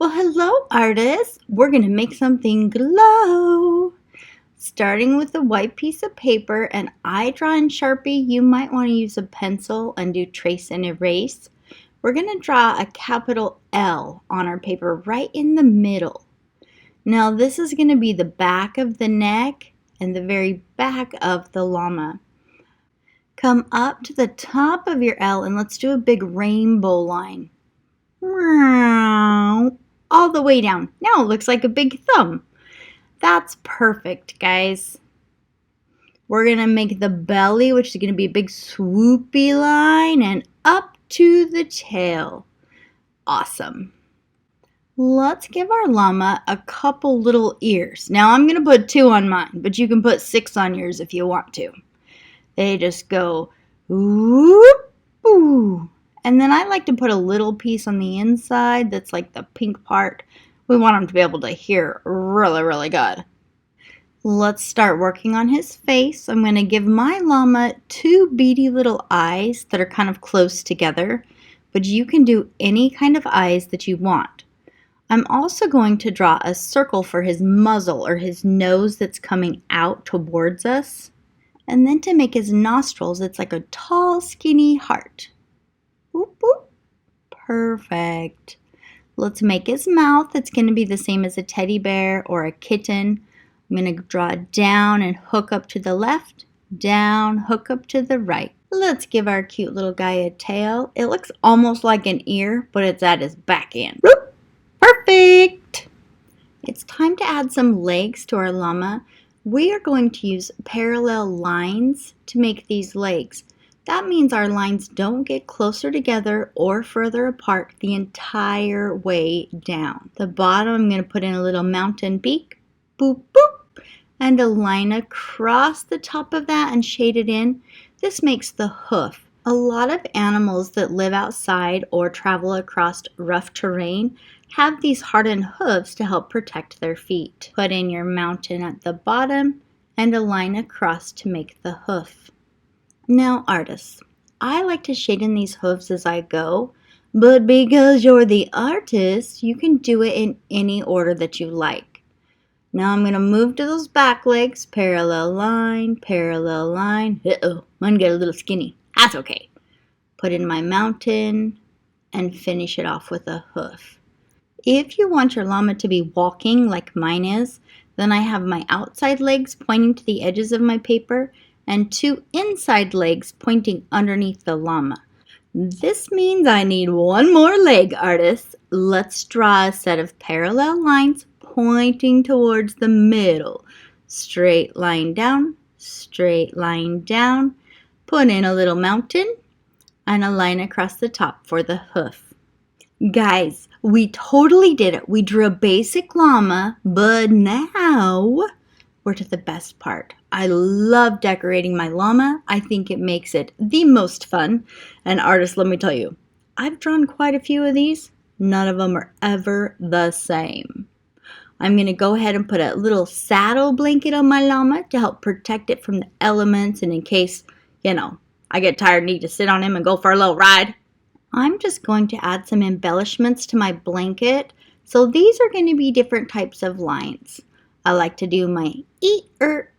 Well, hello, artists. We're going to make something glow. Starting with a white piece of paper, and I draw in Sharpie. You might want to use a pencil and do trace and erase. We're going to draw a capital L on our paper right in the middle. Now, this is going to be the back of the neck and the very back of the llama. Come up to the top of your L and let's do a big rainbow line. All the way down. Now it looks like a big thumb. That's perfect, guys. We're going to make the belly, which is going to be a big swoopy line, and up to the tail. Awesome. Let's give our llama a couple little ears. Now I'm going to put 2 on mine, but you can put 6 on yours if you want to. They just go whoop, ooh. And then I like to put a little piece on the inside that's like the pink part. We want them to be able to hear really, really good. Let's start working on his face. I'm going to give my llama 2 beady little eyes that are kind of close together, but you can do any kind of eyes that you want. I'm also going to draw a circle for his muzzle or his nose that's coming out towards us. And then to make his nostrils, it's like a tall, skinny heart. Boop, boop. Perfect. Let's make his mouth. It's going to be the same as a teddy bear or a kitten. I'm going to draw down and hook up to the left, down, hook up to the right. Let's give our cute little guy a tail. It looks almost like an ear, but it's at his back end. Boop. Perfect. It's time to add some legs to our llama. We are going to use parallel lines to make these legs. That means our lines don't get closer together or further apart the entire way down. The bottom, I'm going to put in a little mountain beak, boop, boop, and a line across the top of that and shade it in. This makes the hoof. A lot of animals that live outside or travel across rough terrain have these hardened hooves to help protect their feet. Put in your mountain at the bottom and a line across to make the hoof. Now, artists, I like to shade in these hooves as I go, but because you're the artist, you can do it in any order that you like. Now I'm going to move to those back legs, parallel line, parallel line. Mine get a little skinny. That's okay. Put in my mountain and finish it off with a hoof. If you want your llama to be walking like mine is, then I have my outside legs pointing to the edges of my paper and 2 inside legs pointing underneath the llama. This means I need 1 more leg, artists. Let's draw a set of parallel lines pointing towards the middle. Straight line down, put in a little mountain, and a line across the top for the hoof. Guys, we totally did it. We drew a basic llama, but now we're to the best part. I love decorating my llama. I think it makes it the most fun. And artists, let me tell you, I've drawn quite a few of these. None of them are ever the same. I'm going to go ahead and put a little saddle blanket on my llama to help protect it from the elements and in case, I get tired and need to sit on him and go for a little ride. I'm just going to add some embellishments to my blanket. So these are going to be different types of lines. I like to do my E-er.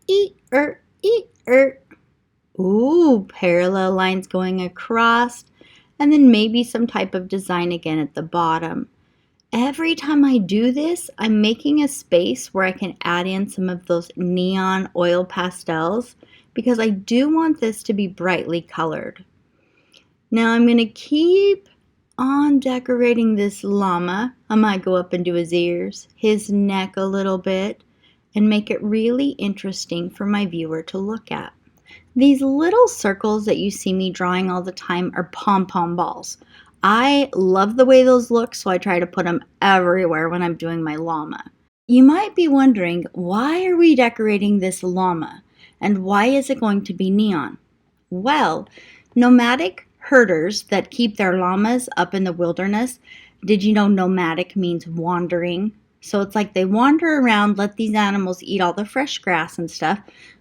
Ooh, parallel lines going across. And then maybe some type of design again at the bottom. Every time I do this, I'm making a space where I can add in some of those neon oil pastels because I do want this to be brightly colored. Now I'm going to keep on decorating this llama. I might go up and do his ears, his neck a little bit, and make it really interesting for my viewer to look at. These little circles that you see me drawing all the time are pom-pom balls. I love the way those look, so I try to put them everywhere when I'm doing my llama. You might be wondering, why are we decorating this llama? And why is it going to be neon? Well, nomadic herders that keep their llamas up in the wilderness, did you know nomadic means wandering? So it's like they wander around, let these animals eat all the fresh grass and stuff,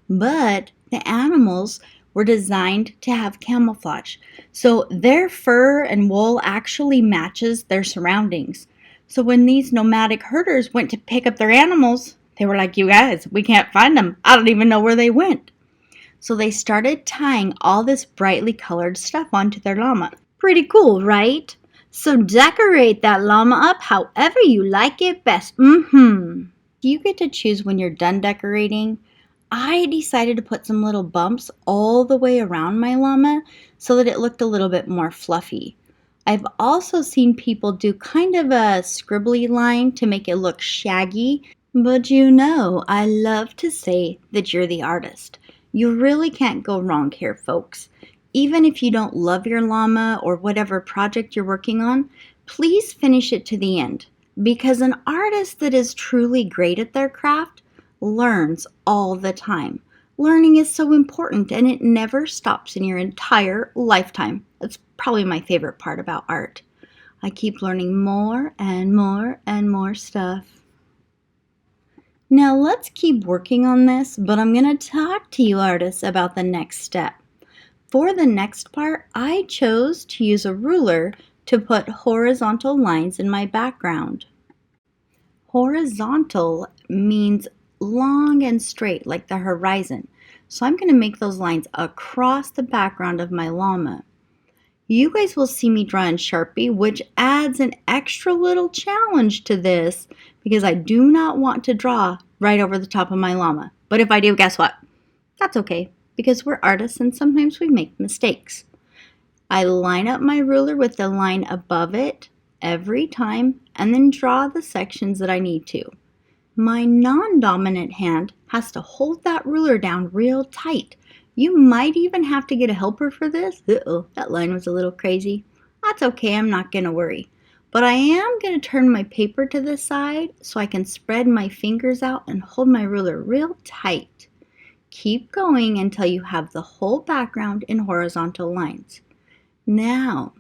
but the animals were designed to have camouflage. So their fur and wool actually matches their surroundings. So when these nomadic herders went to pick up their animals, they were like, you guys, we can't find them. I don't even know where they went. So they started tying all this brightly colored stuff onto their llama. Pretty cool, right? So decorate that llama up however you like it best. You get to choose when you're done decorating. I decided to put some little bumps all the way around my llama so that it looked a little bit more fluffy. I've also seen people do kind of a scribbly line to make it look shaggy, but you know, I love to say that you're the artist. You really can't go wrong here, folks. Even if you don't love your llama or whatever project you're working on, please finish it to the end, because an artist that is truly great at their craft learns all the time. Learning is so important and it never stops in your entire lifetime. That's probably my favorite part about art. I keep learning more and more and more stuff. Now let's keep working on this, but I'm going to talk to you artists about the next step. For the next part, I chose to use a ruler to put horizontal lines in my background. Horizontal means long and straight, like the horizon. So I'm going to make those lines across the background of my llama. You guys will see me draw in Sharpie, which adds an extra little challenge to this because I do not want to draw right over the top of my llama. But if I do, guess what? That's okay, because we're artists and sometimes we make mistakes. I line up my ruler with the line above it every time and then draw the sections that I need to. My non-dominant hand has to hold that ruler down real tight. You might even have to get a helper for this. That line was a little crazy. That's okay, I'm not going to worry. But I am going to turn my paper to the side so I can spread my fingers out and hold my ruler real tight. Keep going until you have the whole background in horizontal lines. Now,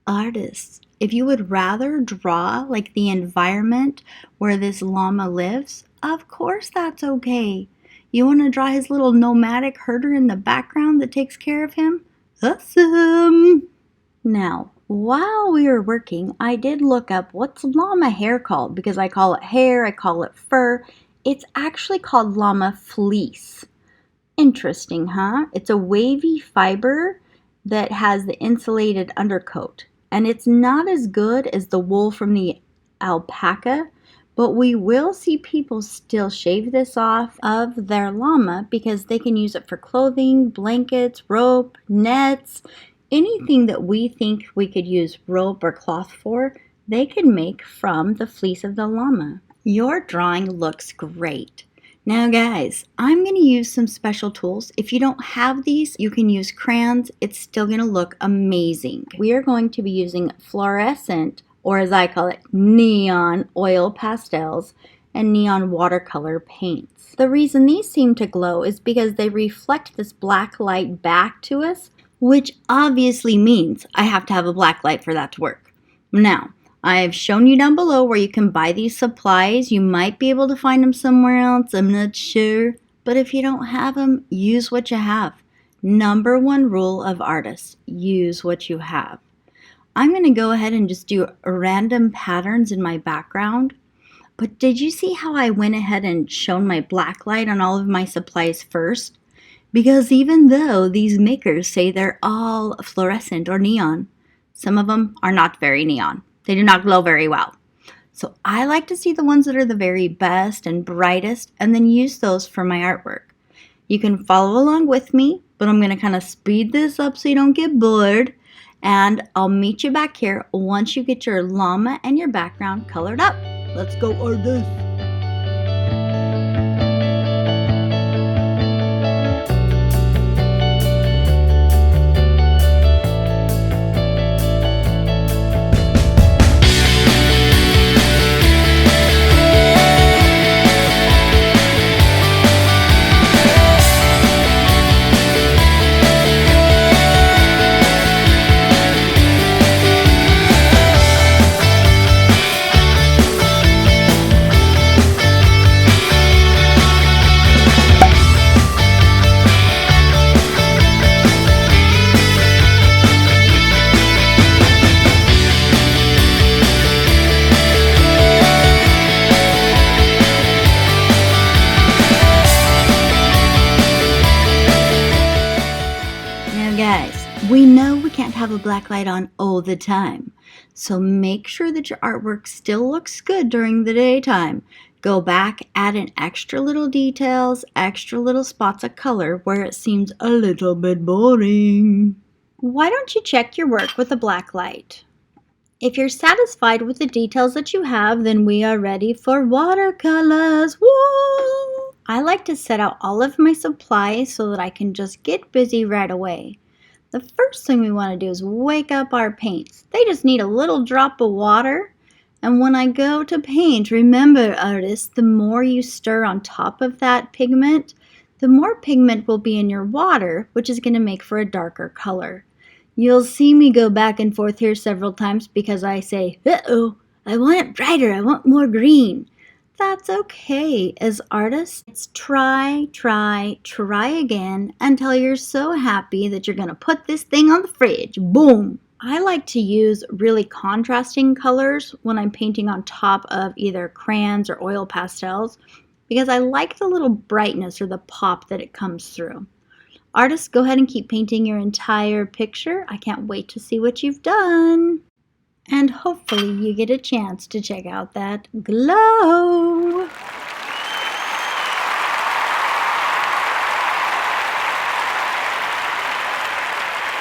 artists, if you would rather draw like the environment where this llama lives, of course that's okay. You want to draw his little nomadic herder in the background that takes care of him? Awesome! Now, while we were working, I did look up what's llama hair called, because I call it hair, I call it fur. It's actually called llama fleece. Interesting, huh? It's a wavy fiber that has the insulated undercoat. And it's not as good as the wool from the alpaca, but we will see people still shave this off of their llama because they can use it for clothing, blankets, rope, nets, anything that we think we could use rope or cloth for, they can make from the fleece of the llama. Your drawing looks great. Now guys, I'm going to use some special tools. If you don't have these, you can use crayons. It's still going to look amazing. We are going to be using fluorescent, or as I call it, neon oil pastels and neon watercolor paints. The reason these seem to glow is because they reflect this black light back to us, which obviously means I have to have a black light for that to work. Now, I've shown you down below where you can buy these supplies. You might be able to find them somewhere else. I'm not sure. But if you don't have them, use what you have. Number one rule of artists, use what you have. I'm going to go ahead and just do random patterns in my background. But did you see how I went ahead and shone my black light on all of my supplies first? Because even though these makers say they're all fluorescent or neon, some of them are not very neon. They do not glow very well. So I like to see the ones that are the very best and brightest and then use those for my artwork. You can follow along with me, but I'm going to kind of speed this up so you don't get bored. And I'll meet you back here once you get your llama and your background colored up. Let's go, artists! We know we can't have a black light on all the time, so make sure that your artwork still looks good during the daytime. Go back, add in extra little details, extra little spots of color where it seems a little bit boring. Why don't you check your work with a black light? If you're satisfied with the details that you have, then we are ready for watercolors. Woo! I like to set out all of my supplies so that I can just get busy right away. The first thing we want to do is wake up our paints. They just need a little drop of water. And when I go to paint, remember, artists, the more you stir on top of that pigment, the more pigment will be in your water, which is going to make for a darker color. You'll see me go back and forth here several times because I say, uh-oh, I want it brighter, I want more green. That's okay. As artists, it's try again until you're so happy that you're going to put this thing on the fridge. Boom! I like to use really contrasting colors when I'm painting on top of either crayons or oil pastels because I like the little brightness or the pop that it comes through. Artists, go ahead and keep painting your entire picture. I can't wait to see what you've done. And hopefully you get a chance to check out that glow.